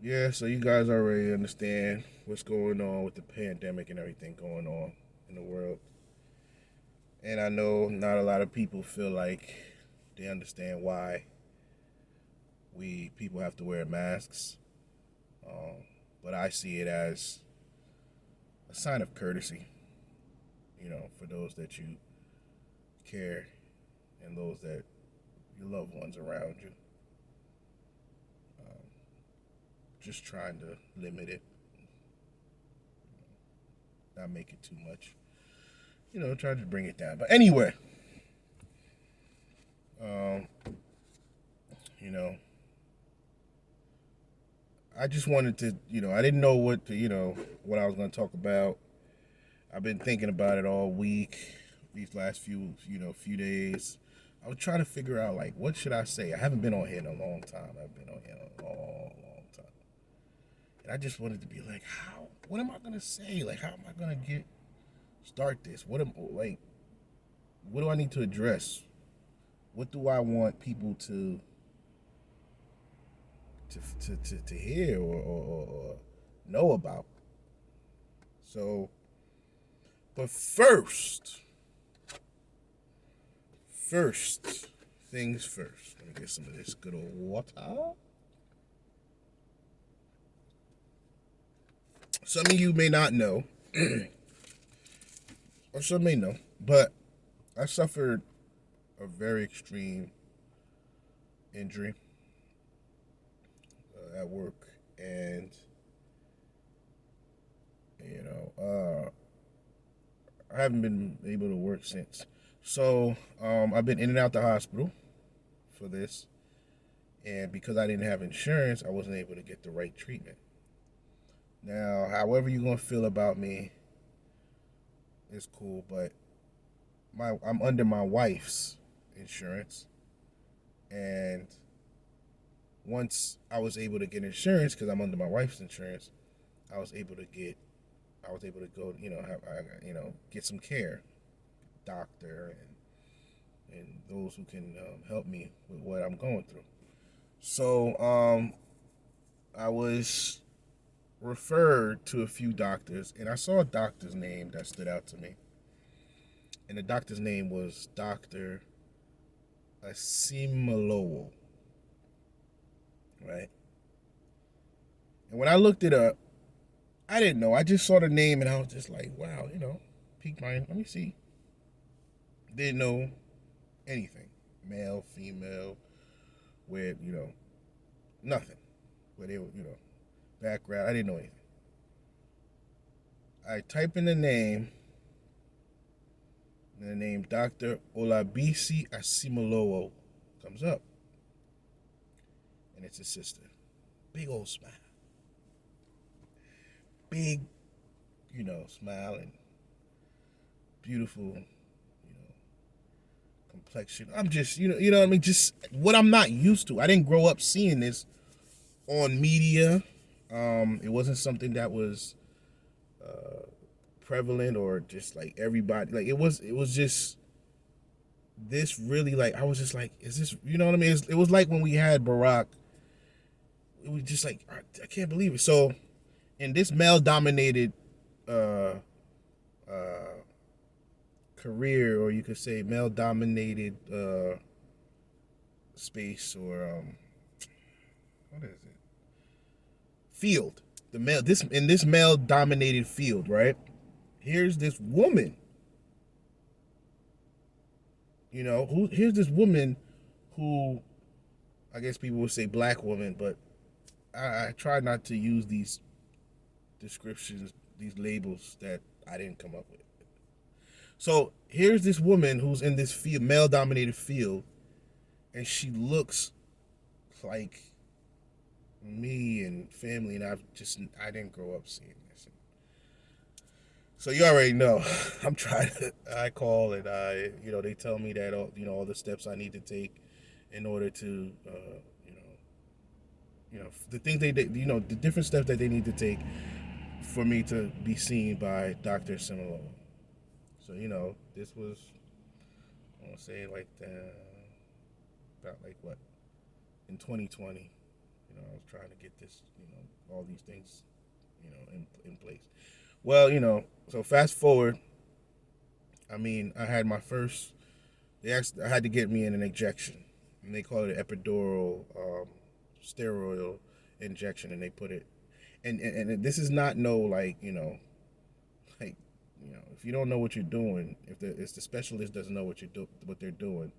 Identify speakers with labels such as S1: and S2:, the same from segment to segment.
S1: Yeah, so you guys already understand what's going on with the pandemic and everything going on in the world. And I know not a lot of people feel like they understand why we people have to wear masks. Um, but I see it as a sign of courtesy, for those that you care and those that your loved ones around you. Um, just trying to limit it, not make it too much. Try to bring it down. But anyway, um, you know, I just wanted to, I didn't know what I was going to talk about. I've been thinking about it all week, these last few days. I was trying to figure out like what should I say. I haven't been on here in a long time. I've been on here in a long, long time, and I just wanted to be like, how? What am I gonna say? Like, how am I gonna start this? What do I need to address? What do I want people to hear or know about? So, but first things first. Let me get some of this good old water. Some of you may not know, or some may know, but I suffered a very extreme injury at work, and I haven't been able to work since. So I've been in and out the hospital for this, and because I didn't have insurance, I wasn't able to get the right treatment. Now, however you're gonna feel about me is cool, but I'm under my wife's insurance, and once I was able to get insurance because I'm under my wife's insurance, I was able to get I was able to go, get some care, doctor, and those who can help me with what I'm going through. So I was referred to a few doctors, and I saw a doctor's name that stood out to me, and the doctor's name was Doctor Asimolowo, right? And when I looked it up, I didn't know. I just saw the name, and I was just like, wow, piqued my. Let me see. Didn't know anything, male, female, where nothing. Where they were, background. I didn't know anything. I type in the name, and the name Doctor Olabisi Asimolowo comes up, and it's his sister. Big old smile, big, smile and beautiful, complexion. I'm just, what I mean, just what I'm not used to. I didn't grow up seeing this on media. It wasn't something that was prevalent or just like everybody. Like it was just this really like I was just like, is this? You know what I mean? It was like when we had Barack. It was just like I can't believe it. So in this male-dominated uh, uh, career, or you could say male-dominated space, or what is it? Field. The male this in this male-dominated field, right? Here's this woman. Here's this woman who I guess people would say black woman, but I try not to use these descriptions, these labels that I didn't come up with. So here's this woman who's in this field, male-dominated field, and she looks like me and family, and I didn't grow up seeing this. So you already know, I'm trying to. I call and they tell me that all the steps I need to take in order to, the things the different steps that they need to take for me to be seen by Doctor Simolowo. So this was I want to say like about like what in 2020. I was trying to get this, all these things, in place. Well, so fast forward. I mean, I had my first. I had to get me in an injection, and they call it an epidural steroid injection, and they put it. And this is not no like like if you don't know what you're doing, if the specialist doesn't know what they're doing,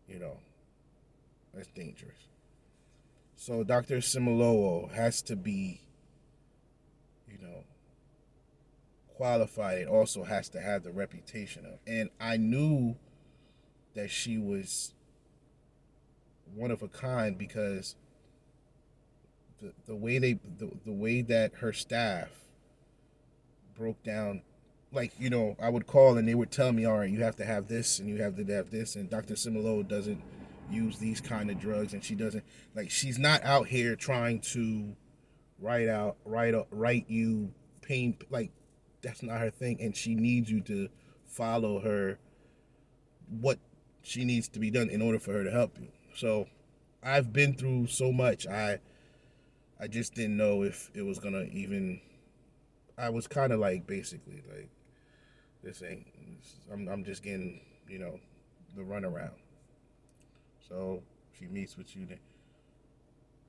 S1: you know that's dangerous. So Dr. Asimolowo has to be, you know, qualified. It also has to have the reputation of. And I knew that she was one of a kind because the way that her staff broke down, like I would call and they would tell me, all right, you have to have this and you have to have this, and Dr. Simolo doesn't use these kind of drugs, and she doesn't, like, she's not out here trying to write you pain, like, that's not her thing, and she needs you to follow her what she needs to be done in order for her to help you. So I've been through so much. I just didn't know if it was gonna even. I was kind of like basically like this ain't. I'm just getting the runaround. So she meets with you.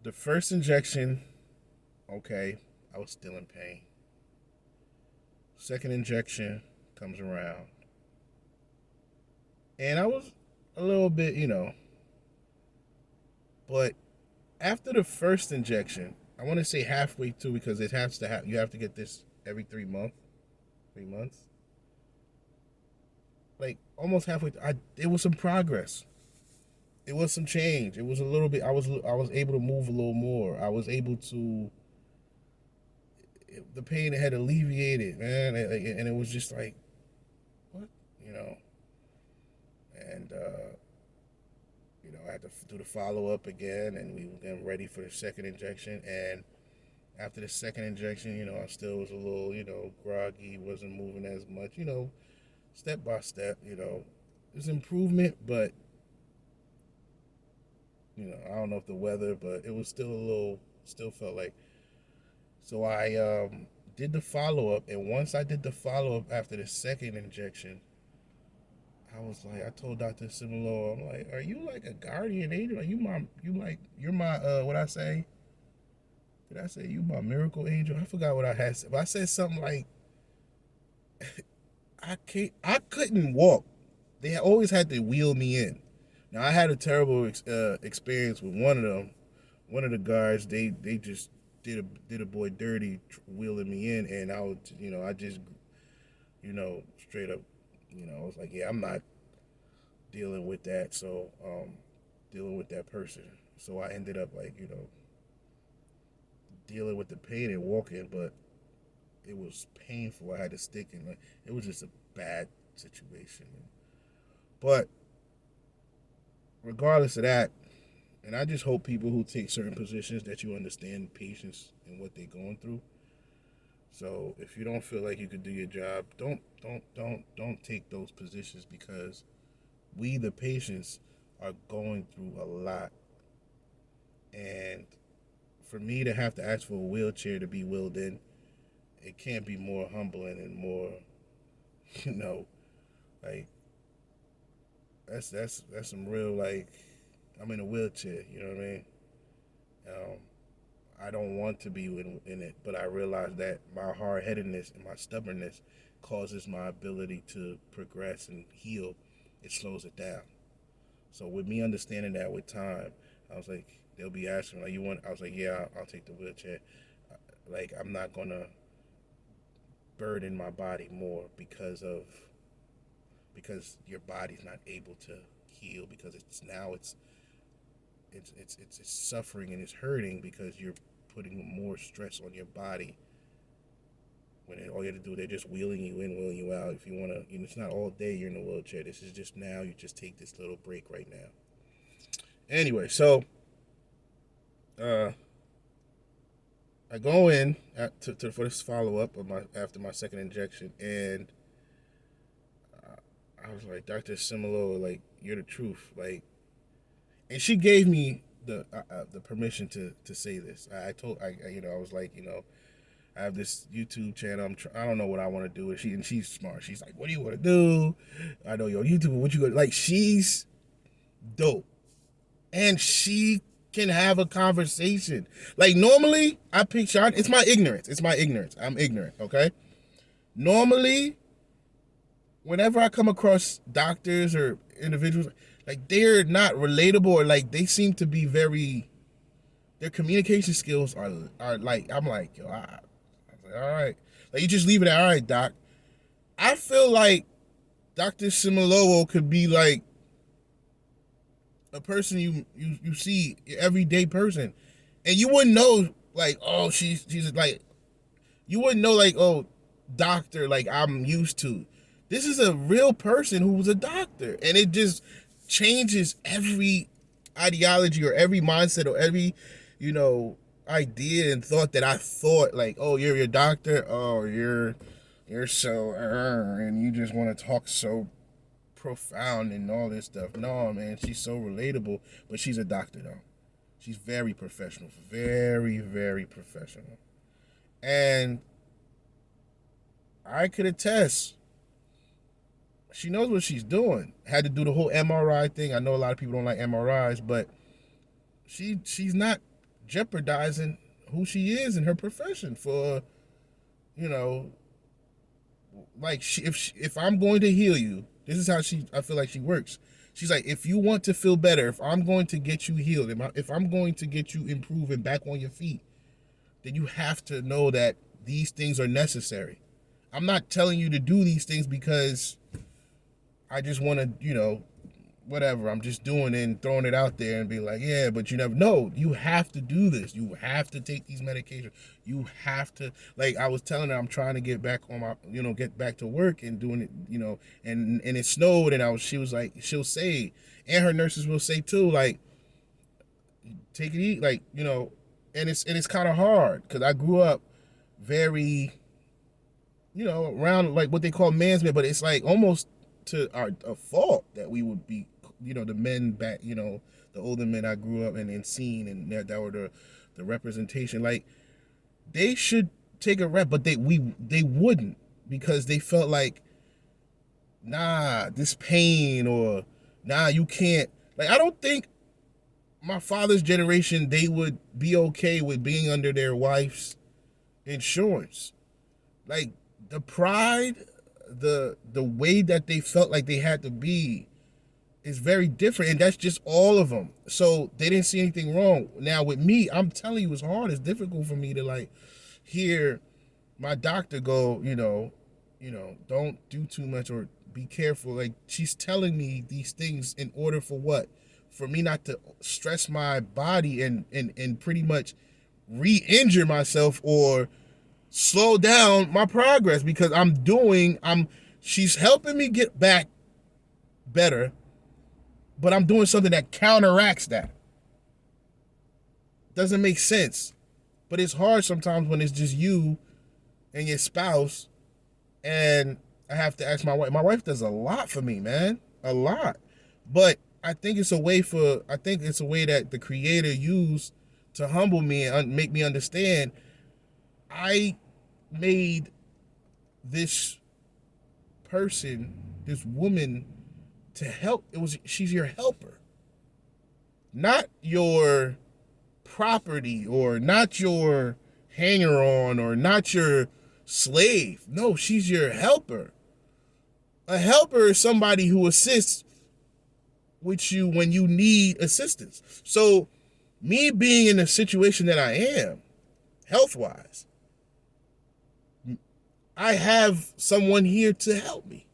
S1: The first injection, okay, I was still in pain. Second injection comes around, and I was a little bit, but after the first injection, I want to say halfway through because it has to have you have to get this every 3 months. 3 months. Like almost halfway through, it was some progress. It was some change. It was a little bit. I was able to move a little more. I was able to. The pain had alleviated, man, and it was just like, what, and I had to do the follow up again, and we were getting ready for the second injection, and after the second injection, I still was a little, groggy, wasn't moving as much, step by step, there's improvement, but I don't know if the weather, but it was still a little, still felt like. So I did the follow up, and once I did the follow up after the second injection, I was like, I told Dr. Simolo, I'm like, are you like a guardian angel? Are you're my, what I say? Did I say you my miracle angel? I forgot what I had said, but I said something like, I couldn't walk. They always had to wheel me in. Now I had a terrible experience with one of them. One of the guards, they just did a boy dirty wheeling me in, and I was, I just, straight up, I was like, yeah, I'm not dealing with that. So, dealing with that person. So I ended up like, dealing with the pain and walking, but it was painful. I had to stick in. Like, it was just a bad situation. But regardless of that, and I just hope people who take certain positions that you understand patients and what they're going through. So if you don't feel like you could do your job, don't take those positions because we the patients are going through a lot. And for me to have to ask for a wheelchair to be wheeled in, it can't be more humbling and more, you know, like that's some real, like, I'm in a wheelchair, you know what I mean? Um, I don't want to be in it, but I realize that my hard headedness and my stubbornness causes my ability to progress and heal. It slows it down. So with me understanding that with time, I was like, they'll be asking, like, you want? I was like, yeah, I'll take the wheelchair. Like, I'm not gonna burden my body more because your body's not able to heal because it's suffering and it's hurting because you're putting more stress on your body. When all you have to do, they're just wheeling you in, wheeling you out. If you want to, it's not all day you're in a wheelchair. This is just now. You just take this little break right now. Anyway, so uh, I go in for this follow up of after my second injection, and I was like, Dr. Simolo, like, you're the truth, like, and she gave me the permission to say this. I was like, I have this YouTube channel. I don't know what I want to do. And she's smart. She's like, what do you want to do? I know you're on YouTube. What you gonna like? She's dope, and she can have a conversation. Like normally, I pick Sean. It's my ignorance. I'm ignorant. Okay. Normally, whenever I come across doctors or individuals, like they're not relatable, or like they seem to be very. Their communication skills are like, I'm like, yo, I was like, all right. Like you just leave it at, all right, doc. I feel like Dr. Asimolowo could be like a person you see, everyday person, and you wouldn't know like, oh, she's like, you wouldn't know like, oh, doctor, like I'm used to. This is a real person who was a doctor, and it just changes every ideology or every mindset or every, idea and thought that I thought like, oh, you're your doctor, oh, you're so, and you just want to talk so profound and all this stuff. No, man, she's so relatable, but she's a doctor though. She's very professional, very, very professional. And I could attest, she knows what she's doing. Had to do the whole MRI thing. I know a lot of people don't like MRIs, but she's not jeopardizing who she is in her profession for, like if I'm going to heal you, this is how I feel like she works. She's like, if you want to feel better, if I'm going to get you healed, if I'm going to get you improved and back on your feet, then you have to know that these things are necessary. I'm not telling you to do these things because I just want to, whatever. I'm just doing it and throwing it out there and be like, yeah, but you never know. You have to do this. You have to take these medications. You have to, like I was telling her, I'm trying to get back on my, get back to work and doing it, and it snowed, and she was like, she'll say, and her nurses will say too, like, take it easy, like, and it's kind of hard because I grew up very, around like what they call man's, but it's like almost to a fault that we would be, the men back, the older men I grew up and seen, and that were the representation. Like they should take a rep, but they wouldn't, because they felt like, nah, this pain, or nah, you can't. Like I don't think my father's generation, they would be okay with being under their wife's insurance. Like the pride, the way that they felt like they had to be is very different, and that's just all of them. So they didn't see anything wrong. Now with me, I'm telling you, it's hard. It's difficult for me to like hear my doctor go, don't do too much or be careful. Like she's telling me these things in order for what? For me not to stress my body and pretty much re-injure myself or slow down my progress, because she's helping me get back better, but I'm doing something that counteracts that. Doesn't make sense. But it's hard sometimes when it's just you and your spouse, and I have to ask my wife. My wife does a lot for me, man. A lot. But I think it's a way that the Creator used to humble me and make me understand. I made this person, this woman, to help. She's your helper, not your property, or not your hanger on, or not your slave. No, she's your helper. A helper is somebody who assists with you when you need assistance. So me being in the situation that I am, health-wise, I have someone here to help me.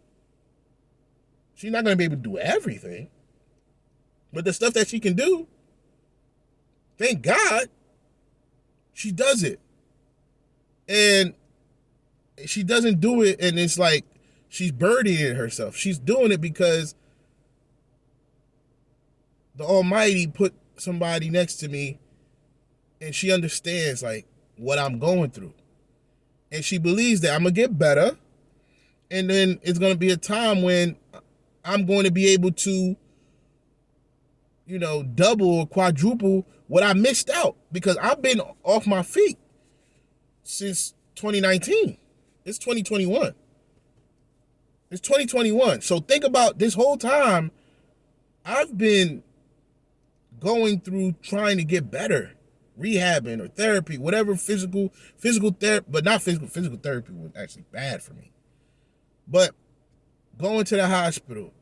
S1: She's not going to be able to do everything, but the stuff that she can do, thank God, she does it. And she doesn't do it and it's like she's burdening herself. She's doing it because the Almighty put somebody next to me, and she understands like what I'm going through. And she believes that I'm going to get better, and then it's going to be a time when I'm going to be able to, double or quadruple what I missed out, because I've been off my feet since 2019. It's 2021. It's 2021. So think about this whole time I've been going through trying to get better, rehabbing or therapy, whatever, physical therapy, but not physical therapy was actually bad for me. But going to the hospital,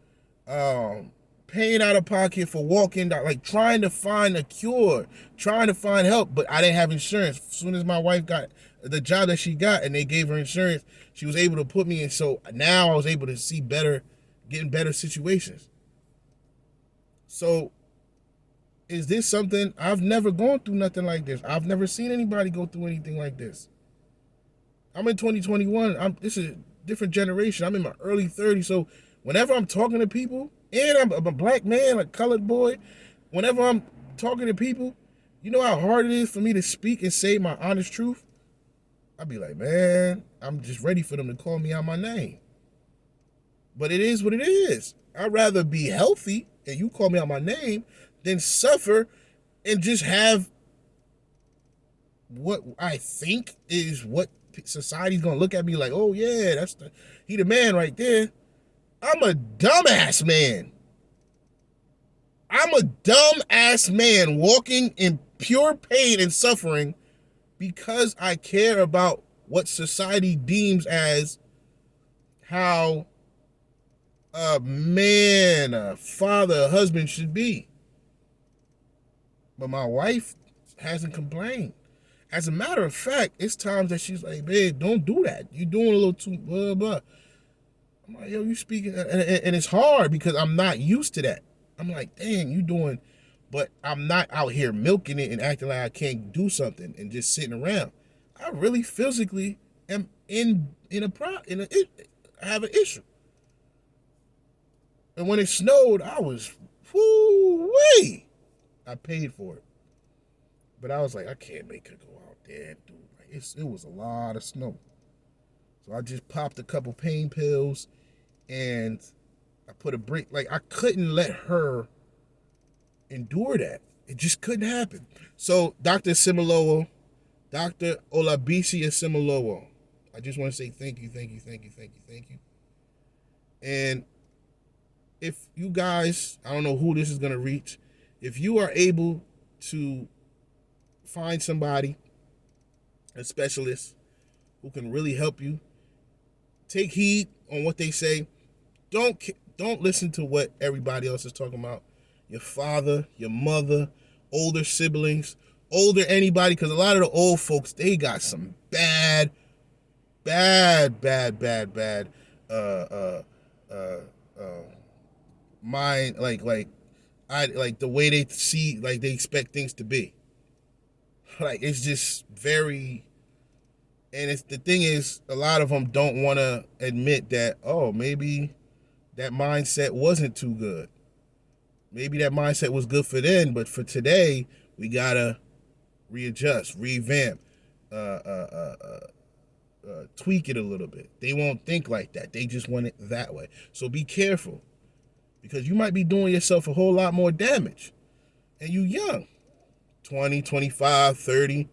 S1: paying out of pocket for walking, like trying to find a cure, trying to find help, but I didn't have insurance. As soon as my wife got the job that she got and they gave her insurance, she was able to put me in. So now I was able to see better, get in better situations. So is this something? I've never gone through nothing like this. I've never seen anybody go through anything like this. I'm in 2021. This is a different generation. I'm in my early 30s. So whenever I'm talking to people, and I'm a black man, a colored boy, whenever I'm talking to people, you know how hard it is for me to speak and say my honest truth? I'd be like, man, I'm just ready for them to call me out my name. But it is what it is. I'd rather be healthy and you call me out my name than suffer and just have what I think is what society's gonna look at me like, oh yeah, he the man right there. I'm a dumbass man. I'm a dumbass man walking in pure pain and suffering because I care about what society deems as how a man, a father, a husband should be. But my wife hasn't complained. As a matter of fact, it's times that she's like, babe, don't do that. You're doing a little too blah, blah. I'm like, yo, you speaking, and it's hard because I'm not used to that. I'm like, dang, you doing, but I'm not out here milking it and acting like I can't do something and just sitting around. I really physically am I have an issue. And when it snowed, I was, whoo-wee. I paid for it. But I was like, I can't make her go out there and do it. It was a lot of snow. So I just popped a couple pain pills and I put a break. Like, I couldn't let her endure that. It just couldn't happen. So Dr. Asimolowo, Dr. Olabisi Asimolowo, I just want to say thank you. And if you guys, I don't know who this is going to reach, if you are able to find somebody, a specialist who can really help you, take heed on what they say. Don't listen to what everybody else is talking about. Your father, your mother, older siblings, older anybody, because a lot of the old folks, they got some bad mind, like the way they see, like they expect things to be. Like, it's just very, and the thing is, a lot of them don't want to admit that, oh, maybe that mindset wasn't too good. Maybe that mindset was good for then, but for today, we gotta readjust, revamp, tweak it a little bit. They won't think like that. They just want it that way. So be careful, because you might be doing yourself a whole lot more damage. And you young, 20, 25, 30,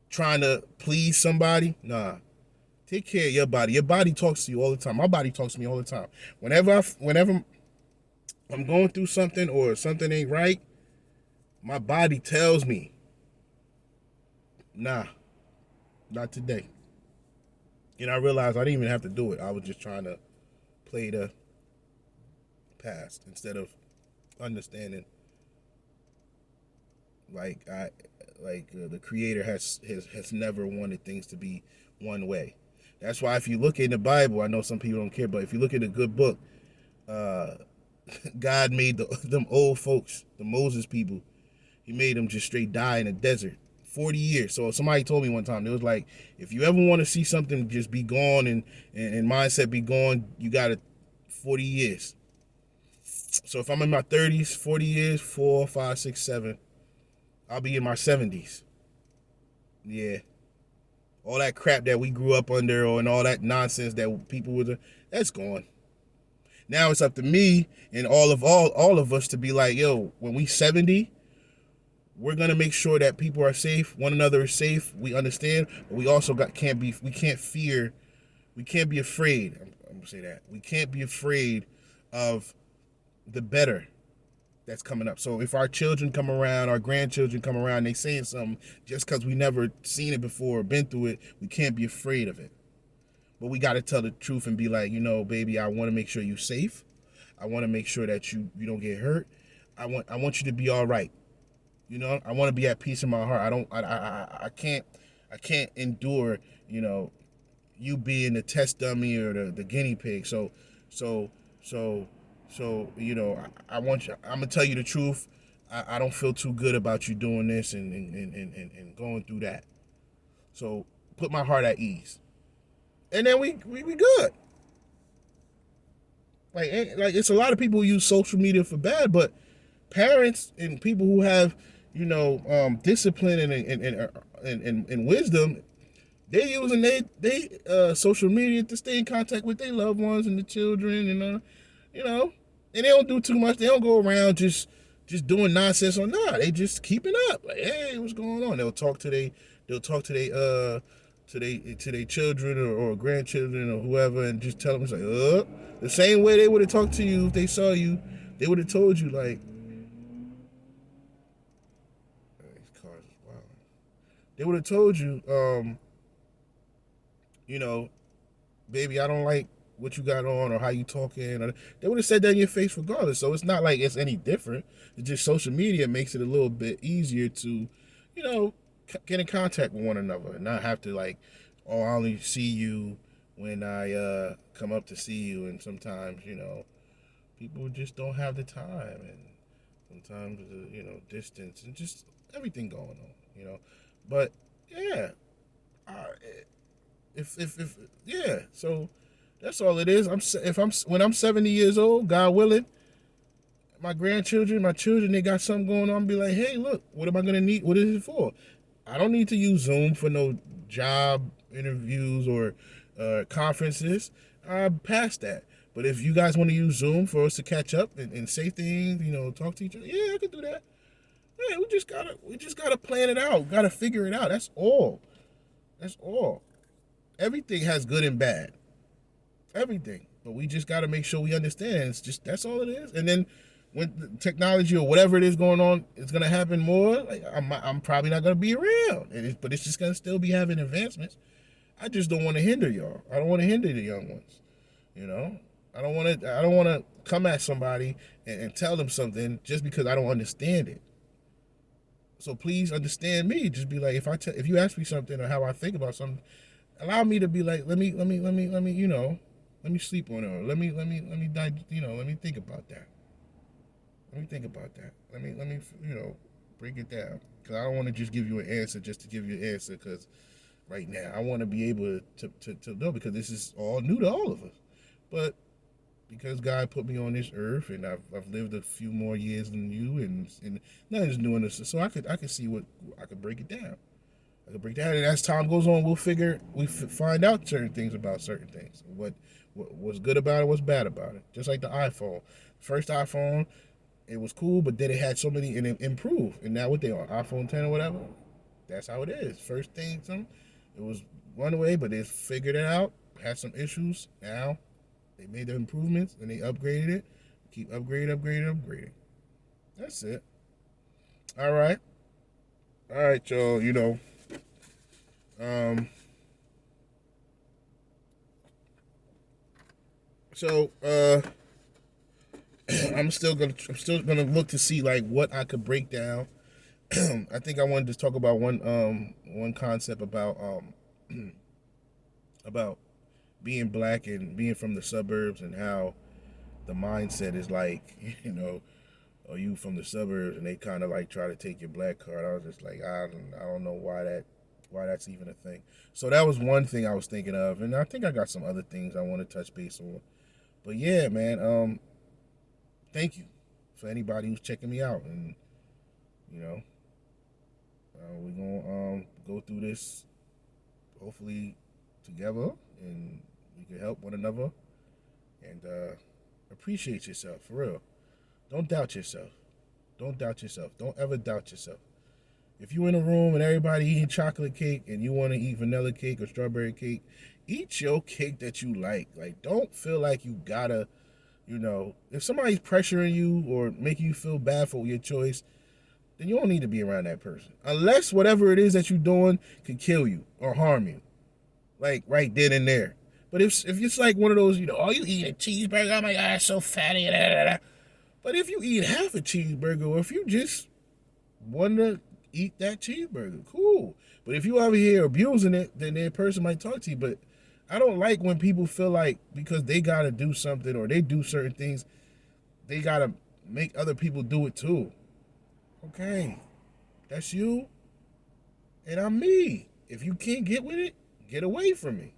S1: trying to please somebody. Nah. Take care of your body. Your body talks to you all the time. My body talks to me all the time. Whenever I'm going through something or something ain't right, my body tells me, nah, not today. And I realized I didn't even have to do it. I was just trying to play the past instead of understanding, the Creator has never wanted things to be one way. That's why if you look in the Bible, I know some people don't care, but if you look in the good book, God made them old folks, the Moses people, he made them just straight die in the desert. 40 years. So somebody told me one time, it was like, if you ever want to see something just be gone and mindset be gone, you got to 40 years. So if I'm in my 30s, 40 years, 4, 5, 6, 7, I'll be in my 70s. Yeah. All that crap that we grew up under and all that nonsense that people were, that's gone. Now it's up to me and all of us to be like, yo, when we 70, we're gonna make sure that people are safe, one another is safe. We understand, but we also we can't fear, we can't be afraid. I'm gonna say that we can't be afraid of the better that's coming up. So if our children come around, our grandchildren come around, they saying something just because we never seen it before or been through it, we can't be afraid of it. But we got to tell the truth and be like, baby, I want to make sure you're safe. I want to make sure that you don't get hurt. I want you to be all right. I want to be at peace in my heart. I don't I can't endure, you being the test dummy or the guinea pig. So so I want you. I'm gonna tell you the truth. I don't feel too good about you doing this and going through that. So put my heart at ease, and then we good. Like it's a lot of people who use social media for bad, but parents and people who have discipline and wisdom, they using they social media to stay in contact with their loved ones and the children, and they don't do too much. They don't go around just doing nonsense or not. They just keeping up. Like, hey, what's going on? They'll talk to their children or grandchildren or whoever, and just tell them, it's like, the same way they would have talked to you if they saw you. They would have told you, like, these cars is wild. They would have told you, you know, baby, I don't like what you got on or how you talking. Or they would have said that in your face regardless. So it's not like it's any different. It's just social media makes it a little bit easier to, get in contact with one another and not have to like, oh, I only see you when I come up to see you. And sometimes, people just don't have the time, and sometimes distance and just everything going on. But yeah, uh, if yeah, so that's all it is. If I'm when I'm 70 years old, God willing, my grandchildren, my children, they got something going on. Be like, hey, look, what am I gonna need? What is it for? I don't need to use Zoom for no job interviews or conferences. I'm past that. But if you guys want to use Zoom for us to catch up and say things, talk to each other, yeah, I can do that. Yeah, we just gotta plan it out. Gotta figure it out. That's all. That's all. Everything has good and bad. Everything. But we just gotta make sure we understand. It's just that's all it is. And then when the technology or whatever it is going on, it's gonna happen more. Like I'm probably not gonna be around. But it's just gonna still be having advancements. I just don't want to hinder y'all. I don't want to hinder the young ones. You know, I don't want to. I don't want to come at somebody and tell them something just because I don't understand it. So please understand me. Just be like, if you ask me something or how I think about something, allow me to be like, let me sleep on it. Or let me think about that. Let me think about that. Let me break it down. Because I don't want to just give you an answer just to give you an answer. Because right now I want to be able to know, because this is all new to all of us. But because God put me on this earth, and I've lived a few more years than you, and nothing's new in this, so I could see what I could break it down. I could break down, and as time goes on, we find out certain things about certain things. What's good about it, what's bad about it. Just like the iPhone, first iPhone, it was cool, but then it had so many, and it improved. And now what they on iPhone 10 or whatever, that's how it is. First thing, it was one way, but they figured it out, had some issues. Now they made the improvements and they upgraded it. Keep upgrading. That's it. All right. All right, y'all. Um, so I'm still gonna look to see like what I could break down. I think I wanted to talk about one concept about being black and being from the suburbs, and how the mindset is like, are you from the suburbs, and they kind of like try to take your black card. I was just like, I don't know why that's even a thing. So that was one thing I was thinking of, and I think I got some other things I want to touch base on. But yeah, man, thank you for anybody who's checking me out, and you know, we're gonna go through this hopefully together, and we can help one another, and Appreciate yourself, for real. Don't doubt yourself. Don't doubt yourself. Don't ever doubt yourself. If you in a room and everybody eating chocolate cake and you want to eat vanilla cake or strawberry cake, eat your cake that you like. Like, don't feel like you gotta, if somebody's pressuring you or making you feel bad for your choice, then you don't need to be around that person. Unless whatever it is that you're doing could kill you or harm you. Like, right then and there. But if it's like one of those, oh, you eat a cheeseburger, oh my God, it's so fatty. Da, da, da. But if you eat half a cheeseburger, or if you just want to eat that cheeseburger, cool. But if you over here abusing it, then that person might talk to you. But I don't like when people feel like because they got to do something or they do certain things, they got to make other people do it too. Okay, that's you, and I'm me. If you can't get with it, get away from me.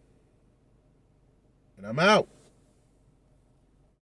S1: And I'm out.